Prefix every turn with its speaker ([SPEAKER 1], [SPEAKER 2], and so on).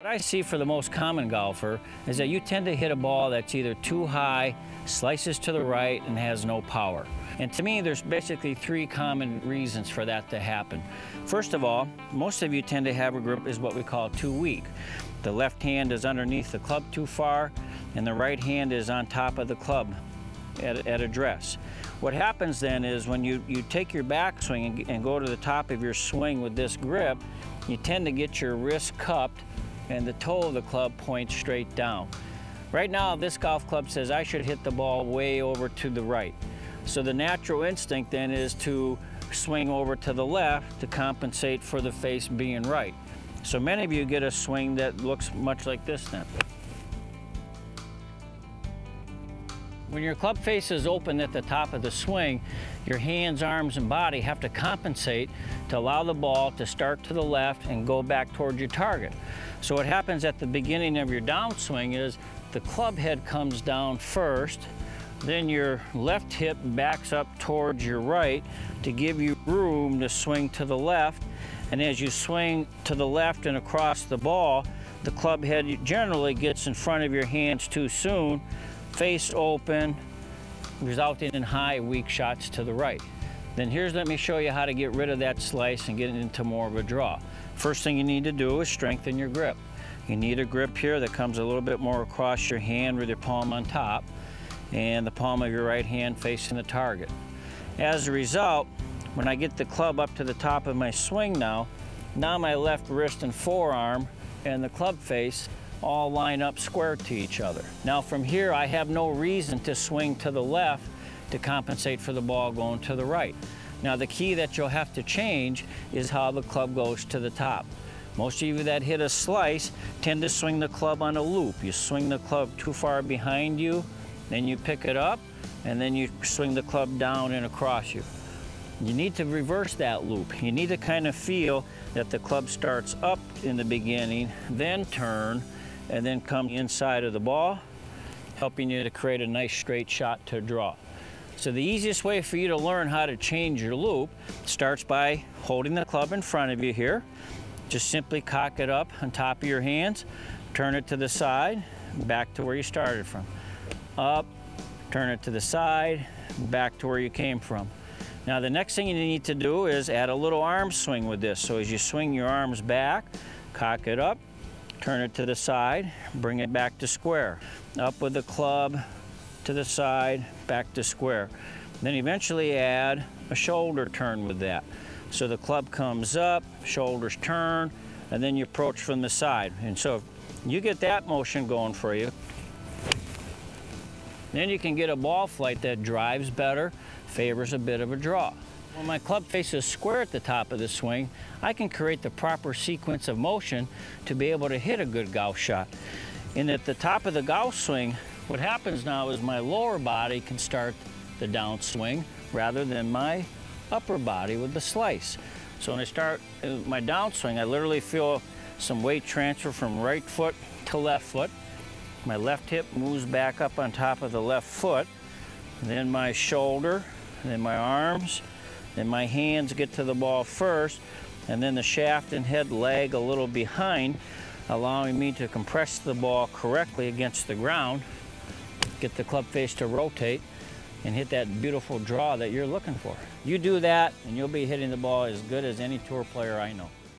[SPEAKER 1] What I see for the most common golfer is that you tend to hit a ball that's either too high, slices to the right, and has no power. And to me, there's basically three common reasons for that to happen. First of all, most of you tend to have a grip is what we call too weak. The left hand is underneath the club too far, and the right hand is on top of the club at address. What happens then is when you take your backswing and go to the top of your swing with this grip, you tend to get your wrist cupped and the toe of the club points straight down. Right now, this golf club says I should hit the ball way over to the right. So the natural instinct then is to swing over to the left to compensate for the face being right. So many of you get a swing that looks much like this then. When your club face is open at the top of the swing, your hands, arms, and body have to compensate to allow the ball to start to the left and go back towards your target. So what happens at the beginning of your downswing is the club head comes down first, then your left hip backs up towards your right to give you room to swing to the left. And as you swing to the left and across the ball, the club head generally gets in front of your hands too soon, face open, resulting in high, weak shots to the right. Then let me show you how to get rid of that slice and get into more of a draw. First thing you need to do is strengthen your grip. You need a grip here that comes a little bit more across your hand with your palm on top and the palm of your right hand facing the target. As a result, when I get the club up to the top of my swing now my left wrist and forearm and the club face all line up square to each other. Now from here, I have no reason to swing to the left to compensate for the ball going to the right. Now the key that you'll have to change is how the club goes to the top. Most of you that hit a slice tend to swing the club on a loop. You swing the club too far behind you, then you pick it up, and then you swing the club down and across you. You need to reverse that loop. You need to kind of feel that the club starts up in the beginning, then turn, and then come inside of the ball, helping you to create a nice straight shot to draw. So the easiest way for you to learn how to change your loop starts by holding the club in front of you here. Just simply cock it up on top of your hands, turn it to the side, back to where you started from. Up, turn it to the side, back to where you came from. Now the next thing you need to do is add a little arm swing with this. So as you swing your arms back, cock it up, turn it to the side, bring it back to square. Up with the club, to the side, back to square. Then eventually add a shoulder turn with that. So the club comes up, shoulders turn, and then you approach from the side. And so you get that motion going for you. Then you can get a ball flight that drives better, favors a bit of a draw. When my club faces square at the top of the swing, I can create the proper sequence of motion to be able to hit a good golf shot. And at the top of the golf swing, what happens now is my lower body can start the downswing rather than my upper body with the slice. So when I start my downswing, I literally feel some weight transfer from right foot to left foot. My left hip moves back up on top of the left foot, then my shoulder, then my arms, then my hands get to the ball first, and then the shaft and head lag a little behind, allowing me to compress the ball correctly against the ground, get the club face to rotate, and hit that beautiful draw that you're looking for. You do that, and you'll be hitting the ball as good as any tour player I know.